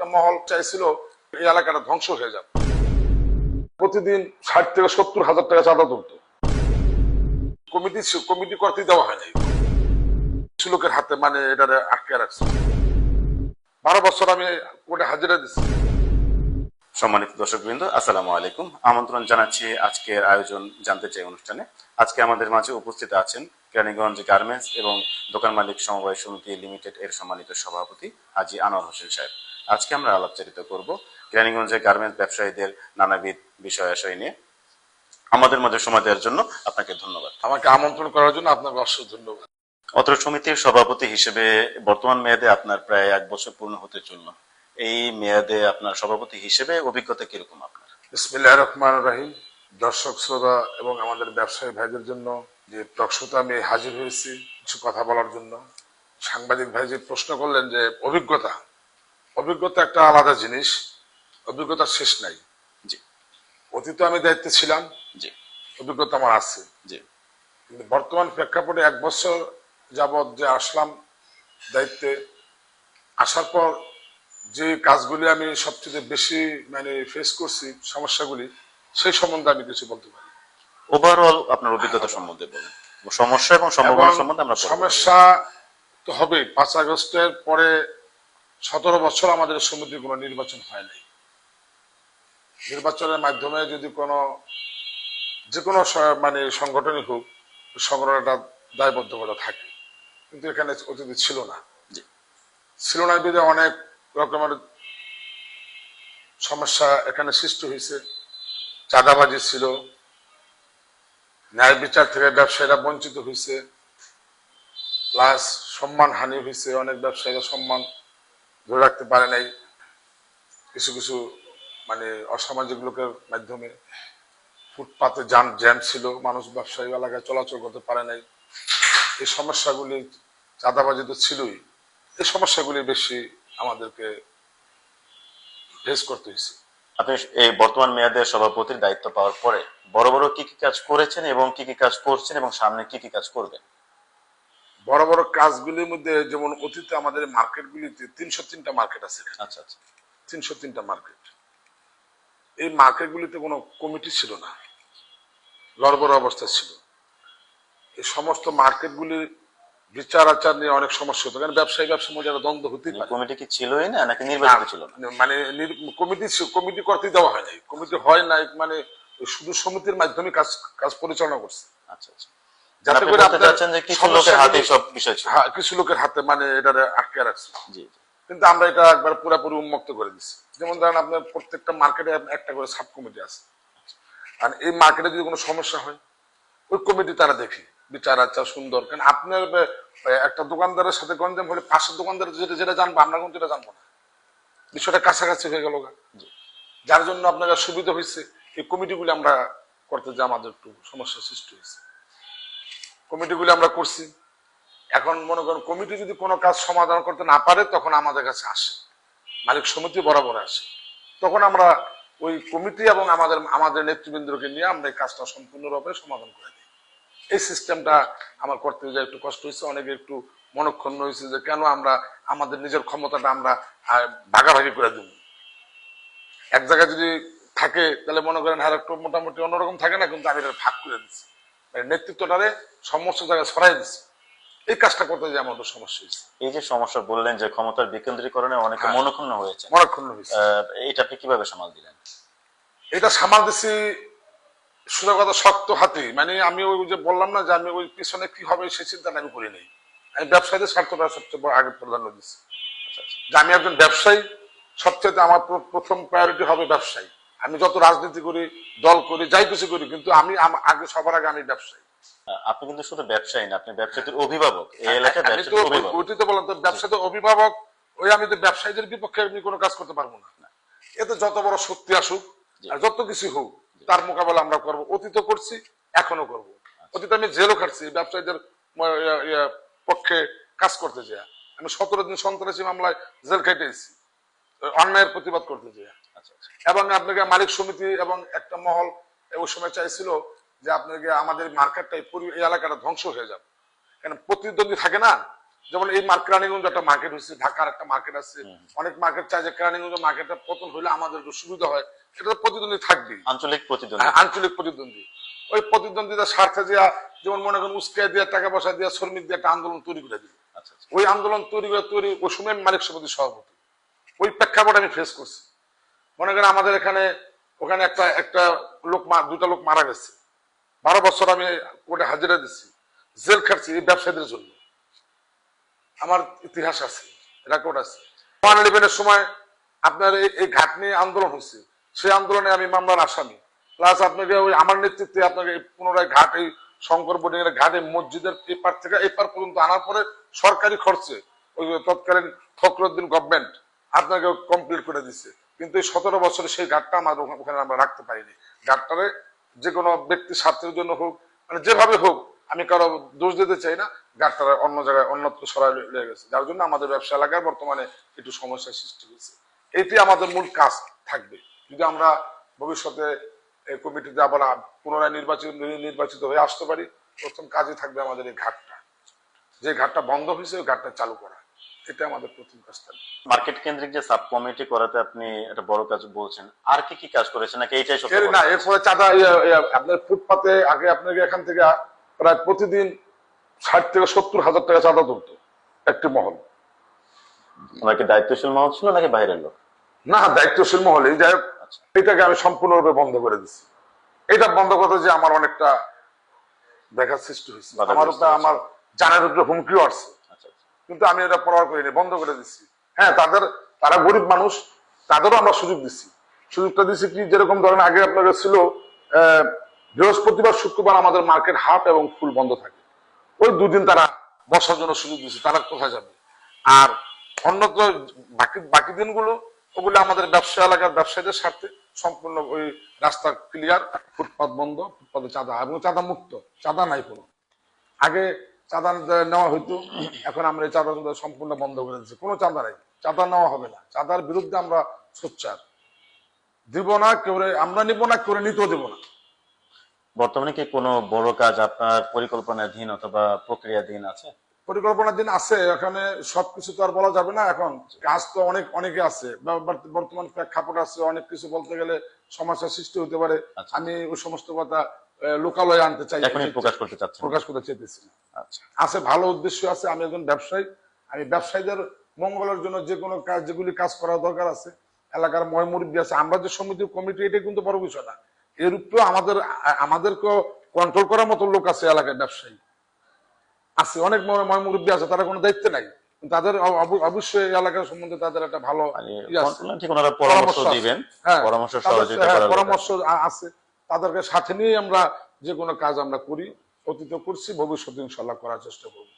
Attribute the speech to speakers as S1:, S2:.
S1: একটা মহল চাইছিল এই এলাকাটা ধ্বংস হয়ে যাবে। প্রতিদিন 60 থেকে 70 হাজার টাকা চাঁদা তুলতো। কমিটি করতে দেওয়া হয়নি, কিছু লোকের হাতে মানে এটা আটকে রাখছে। 12 বছর আমি কোর্টে হাজিরা দিচ্ছি।
S2: সম্মানিত দর্শকবৃন্দ, আসসালামু আলাইকুম। আমন্ত্রণ জানাচ্ছি আজকের আয়োজন জানতে চাই অনুষ্ঠানে। আজকে আমাদের মাঝে উপস্থিত আছেন কেরানীগঞ্জ গার্মেন্টস এবং দোকান মালিক সমবায় সমিতি লিমিটেড এর সম্মানিত সভাপতি হাজী আনোয়ার হোসেন সাহেব। আজকে আমরা আলাপচারিত করব কেরানীগঞ্জের গার্মেন্টস ব্যবসায়ীদের নানাবিধ বিষয়াশয় নিয়ে। আমাদের মধ্যে সময় দেওয়ার জন্য আপনাকে ধন্যবাদ।
S1: আমাকে আমন্ত্রণ করার জন্য আপনাকে অসংখ্য ধন্যবাদ।
S2: অত্র সমিতির সভাপতি হিসেবে বর্তমান মেয়াদে আপনার প্রায় 1 বছর পূর্ণ হতে চলল। এই মেয়াদে আপনার সভাপতি হিসেবে অভিজ্ঞতা কিরকম আপনার?
S1: বিসমিল্লাহির রহমানির রহিম। দর্শক শ্রোতা এবং আমাদের ব্যবসায়ী ভাইদের জন্য যে টকশোতে আমি হাজির হয়েছি কিছু কথা বলার জন্য। সাংবাদিক ভাই যে প্রশ্ন করলেন যে অভিজ্ঞতা একটা আলাদা জিনিস, অভিজ্ঞতার শেষ নাই।
S2: জি।
S1: অতীতে আমি দায়িত্বে ছিলাম,
S2: জি।
S1: অভিজ্ঞতা আমার আছে।
S2: জি।
S1: কিন্তু বর্তমান প্রেক্ষাপটে 1 বছর যাবৎ যে আসলাম দায়িত্বে, আসার পর যে কাজগুলি আমি সবচেয়ে বেশি মানে ফেস করছি, সমস্যাগুলি, সেই সম্বন্ধে আমি কিছু বলতে পারি।
S2: ওভারঅল আপনার অভিজ্ঞতা সম্বন্ধে বলুন। সমস্যা এবং সম্ভাবনা সম্বন্ধে আমরা পরে
S1: সমস্যা তো হবে। 5 আগস্টের পরে 17 বছর আমাদের সমিতির কোনো নির্বাচন হয় নাই। নির্বাচনের মাধ্যমে যদি যে কোনো মানে সংগঠনই হোক, সংগঠনটা দায়বদ্ধতা থাকে, কিন্তু এখানে অতীতে ছিল না। বিধে অনেক রকমের সমস্যা এখানে সৃষ্টি হয়েছে। চাঁদাবাজি ছিল, ন্যায় বিচার থেকে ব্যবসায়ীরা বঞ্চিত হয়েছে, প্লাস সম্মান হানি হয়েছে। অনেক ব্যবসায়ীরা সম্মান ধরে রাখতে পারে নাই কিছু কিছু মানে অসামাজিক লোকের মাধ্যমে। ফুটপাতে জ্যাম ছিল, মানুষ ব্যবসায়ী এলাকায় চলাচল করতে পারে নাই। এই সমস্যাগুলি, চাঁদাবাজি তো ছিলই, এই সমস্যাগুলি বেশি আমাদেরকে ফেস করতে হয়েছে।
S2: আপনি এই বর্তমান মেয়াদে সভাপতির দায়িত্ব পাওয়ার পরে বড় বড় কি কি কাজ করেছেন এবং কি কি কাজ করছেন এবং সামনে কি কি কাজ করবেন?
S1: বড় বড় কাজগুলির মধ্যে যেমন অতীতে আমাদের মার্কেটগুলিতে 303টা মার্কেট আছে।
S2: আচ্ছা আচ্ছা।
S1: 303টা মার্কেট। এই মার্কেটগুলিতে কোনো কমিটি ছিল না, লড়বড় অবস্থা ছিল। এই সমস্ত মার্কেটগুলি বিচার আচার নিয়ে অনেক সমস্যা হতো, কারণ ব্যবসায়ীর মধ্যে একটা দ্বন্দ্ব হতেই পারে।
S2: কমিটি কি ছিলই না নাকি নির্বাচিত ছিল না?
S1: মানে কমিটি করতে দেওয়া হয় নাই, কমিটি হয় নাই, মানে শুধু সমিতির মাধ্যমে কাজ পরিচালনা করছে।
S2: আচ্ছা আচ্ছা।
S1: যাতে করে
S2: কিছু লোকের হাতে সব বিষয় ছিল।
S1: কিছু লোকের হাতে মানে এটা আটকে রাখছে।
S2: জি।
S1: কিন্তু আমরা এটা একবার পুরোপুরি উন্মুক্ত করে দিচ্ছি। যেমন ধরেন আপনার প্রত্যেকটা মার্কেটে একটা করে সাব কমিটি আছে, আর এই মার্কেটে যদি কোনো সমস্যা হয় ওই কমিটি তারা দেখে বিচার আচার সুন্দর। কারণ আপনার একটা দোকানদারের সাথে গঞ্জাম হলে পাশের দোকানদার যেটা জানবো, আমরা কিন্তু এটা জানবো না। বিষয়টা কাছাকাছি হয়ে গেল, যার জন্য আপনার সুবিধা হয়েছে। এই কমিটিগুলি আমরা করতে যে আমাদের একটু সমস্যার সৃষ্টি হয়েছে, কমিটিগুলি আমরা করছি। এখন মনে করেন কমিটি যদি কোনো কাজ সমাধান করতে না পারে, তখন আমাদের কাছে আসে, মালিক সমিতি বরাবর আসে। তখন আমরা ওই কমিটি এবং আমাদের নেতৃবৃন্দকে নিয়ে আমরা এই কাজটা সম্পূর্ণরূপে সমাধান করে দিই। এই সিস্টেমটা আমার করতে যে একটু কষ্ট হয়েছে, অনেকে একটু মনক্ষুণ্ণ হয়েছে যে কেন আমরা আমাদের নিজের ক্ষমতাটা আমরা ভাগাভাগি করে দেব। এক জায়গায় যদি থাকে তাহলে মনে করেন হ্যাঁ একটু মোটামুটি অন্যরকম থাকে না, কিন্তু আমি এটা ভাগ করে দিচ্ছি, নেতৃত্বটারে সমস্ত জায়গায় ছড়াই দিচ্ছি। এই কাজটা করতে যে আমাদের সমস্যা হয়েছে।
S2: এই যে সমস্যা বললেন যে ক্ষমতার বিকেন্দ্রীকরণে অনেকে মনক্ষুণ্ণ হয়েছে, এটা আপনি কিভাবে সামাল দিলেন?
S1: এটা সামাল দিচ্ছি সোজা কথা, শক্ত হাতে। মানে আমি ওই যে বললাম না যে আমি ওই পিছনে কি হবে সেই চিন্তাটা আমি করি নাই। আমি ব্যবসায়ীদের স্বার্থটা সবচেয়ে বড় আগে প্রাধান্য দিচ্ছি। যে আমি একজন ব্যবসায়ী, সবচেয়ে আমার প্রথম প্রায়োরিটি হবে ব্যবসায়ী। আমি যত রাজনীতি করি, দল করি, যাই কিছু করি, কিন্তু আমি আগে সবার আগে আমি ব্যবসায়ী।
S2: আপনি কিন্তু শুধু ব্যবসায়ী না, আপনি ব্যবসায়ীদের অভিভাবক। এই এলাকায়
S1: ওইটিতে বললাম তো ব্যবসায়ীদের অভিভাবক। ওই আমি তো ব্যবসায়ীদের বিপক্ষে আমি কোনো কাজ করতে পারবো না। এতে যত বড় শক্তি আসুক আর যত কিছু হোক, তার মোকাবেলা আমরা করবো। অতীত করছি, এখনো করবো। অতীতে আমি জেলও খাটছি ব্যবসায়ীদের পক্ষে কাজ করতে চাই। আমি 17 দিন সন্ত্রাসী মামলায় জেল খাইতেছি অন্যায়ের প্রতিবাদ করতে চাই। এবং আপনাকে মালিক সমিতি এবং একটা মহল ওই সময় চাইছিল যে আপনাকে আমাদের মার্কেটটা এই এলাকাটা ধ্বংস হয়ে যাবে। কেন প্রতিদ্বন্দ্বী থাকে না, যেমন এই কেরানীগঞ্জ একটা মার্কেট হচ্ছে, ঢাকার একটা মার্কেট আছে, অনেক মার্কেট চাই যে কেরানীগঞ্জ মার্কেটটা পতন হলে আমাদের একটু সুবিধা হয়, এটা তো প্রতিদ্বন্দ্বী থাকবেই,
S2: আঞ্চলিক প্রতিদ্বন্দ্বী।
S1: আঞ্চলিক প্রতিদ্বন্দ্বী। ওই প্রতিদ্বন্দ্বিতার স্বার্থে যেমন মনে করেন উস্কে দিয়ে টাকা পয়সা দিয়ে শ্রমিক দিয়ে একটা আন্দোলন তৈরি করে দিল।
S2: আচ্ছা আচ্ছা।
S1: ওই আন্দোলন ওই সময় আমি মালিক সমিতির সভাপতি, ওই প্রেক্ষাপট আমি ফেস করছি। মনে করেন আমাদের ওখানে একটা লোক, দুটা লোক মারা গেছে, 12 বছর আমি কোর্টে হাজিরা দিচ্ছি, জেল খাটছি এই ব্যবসায়ীদের জন্য। আমার ইতিহাস আছে, রেকর্ড আছে। 111-এর সময় আপনার এই ঘাট নিয়ে আন্দোলন হচ্ছে, সেই আন্দোলনে আমি মামলার আসামি, প্লাস আপনাকে ওই আমার নেতৃত্বে আপনাকে পুনরায় ঘাট, এই শঙ্কর বোর্ডিং এর ঘাটে মসজিদের এপার থেকে এপার পর্যন্ত আনার পরে সরকারি খরচে ওই তৎকালীন ফখরুদ্দিন গভর্নমেন্ট আপনাকে কমপ্লিট করে দিচ্ছে। কিন্তু এই 17 বছরে সেই ঘাটটা আমার ওখানে আমরা রাখতে পারিনি। ঘাটটারে যে কোনো ব্যক্তি স্বার্থের জন্য হোক, মানে যেভাবে হোক, আমি কারো দোষ দিতে চাই না, ঘাটটা অন্য জায়গায় অন্যত্র সরাই লেগে গেছে, যার জন্য আমাদের ব্যবসা এলাকায় বর্তমানে একটু সমস্যার সৃষ্টি হয়েছে। এটি আমাদের মূল কাজ থাকবে। যদি আমরা ভবিষ্যতে এই কমিটিতে আবার পুনরায় নির্বাচিত হয়ে আসতে পারি, প্রথম কাজই থাকবে আমাদের এই ঘাটটা, যে ঘাটটা বন্ধ হয়েছে ওই ঘাটটা চালু করা, এটা আমাদের প্রথম কাজ থাকবে।
S2: মার্কেট কেন্দ্রিক যে সাব কমিটি করাতে আপনি একটা বড় কাজ বলছেন, আর কি কি কাজ করেছেন নাকি এইটাই সবচেয়ে বড়
S1: না,
S2: কাজ?
S1: এরপরে চাঁদা আপনার ফুটপাতে আগে আপনাকে এখান থেকে প্রায় প্রতিদিন 60 থেকে 70 হাজার টাকা চাঁদা তুলতো একটি মহল।
S2: ওনার কি দায়িত্বশীল মহল ছিল নাকি বাইরের লোক?
S1: না, দায়িত্বশীল মহলে। যাই হোক,
S2: আচ্ছা।
S1: এটাকে আমি সম্পূর্ণরূপে বন্ধ করে দিচ্ছি। এটা বন্ধ করতে যে আমার অনেকটা ব্যাঘাত সৃষ্টি হয়েছে, আমার উপরে, আমার জানের উপরে হুমকিও আসছে,
S2: আচ্ছা আচ্ছা।
S1: কিন্তু আমি এটা পরোয়া করিনি, বন্ধ করে দিচ্ছি। হ্যাঁ, তারা গরিব মানুষ, তাদেরও আমরা সুযোগ দিচ্ছি। সুযোগটা দিচ্ছি কি, যেরকম ধরেন আগে আপনার ছিল বৃহস্পতিবার শুক্রবার আমাদের মার্কেট হাট এবং ফুল বন্ধ থাকে, ওই দুদিন তারা বসার জন্য সুযোগ দিচ্ছে, তারা কোথায় যাবে? আর অন্যত্র বাকি দিনগুলো ওগুলো আমাদের ব্যবসা এলাকার ব্যবসায়ীদের স্বার্থে সম্পূর্ণ, ওই রাস্তা ক্লিয়ার, ফুটপাত বন্ধ, ফুটপাতে চাঁদা এবং চাঁদা মুক্ত, চাঁদা নাই কোনো। আগে চাঁদা নেওয়া হইতো, এখন আমরা এই চাঁদা সম্পূর্ণ বন্ধ করে দিচ্ছি, কোনো চাঁদা নাই, চাঁদা নেওয়া হবে না। চাঁদার বিরুদ্ধে আমরা সোচ্চার, দিব না কেউ, আমরা নিব না, কেউ নিতেও দেব না।
S2: বর্তমানে কি কোনো বড় কাজ আপনার পরিকল্পনাধীন অথবা প্রক্রিয়াধীন আছে?
S1: পরিকল্পনার দিন আছে, এখানে সবকিছু তো আর বলা যাবে না, এখন কাজ তো অনেকে আছে, বর্তমান প্রেক্ষাপট আছে, অনেক কিছু বলতে গেলে সমস্যার সৃষ্টি হতে পারে।
S2: আচ্ছা।
S1: আমি ওই সমস্ত কথা লোকালয়ে আনতে চাই,
S2: এখনই প্রকাশ করতে চাচ্ছেন?
S1: প্রকাশ করতে চাইতেছি না।
S2: আচ্ছা।
S1: আছে, ভালো উদ্দেশ্য আছে। আমি একজন ব্যবসায়ী, আমি ব্যবসায়ীদের মঙ্গলের জন্য যে কোনো কাজ, যেগুলি কাজ করা দরকার আছে, এলাকার ময় মুরব্বী আছে, আমরা যে সমিতির কমিটি, এটা কিন্তু বড় বিষয় না, এর উপরেও আমাদেরকে কন্ট্রোল করার মতো লোক আছে এলাকায়, ব্যবসায়ী আছে, অনেক ময় মুরব্বী আছে, তারা কোনো দায়িত্ব নাই, তাদের অবশ্যই এলাকার সম্বন্ধে তাদের একটা ভালো
S2: পরামর্শ দিবেন, পরামর্শ সহযোগিতা করার
S1: পরামর্শ আছে, তাদেরকে সাথে নিয়ে আমরা যে কোনো কাজ আমরা করি, অতীত করছি, ভবিষ্যতে ইনশাল্লাহ করার চেষ্টা করবো।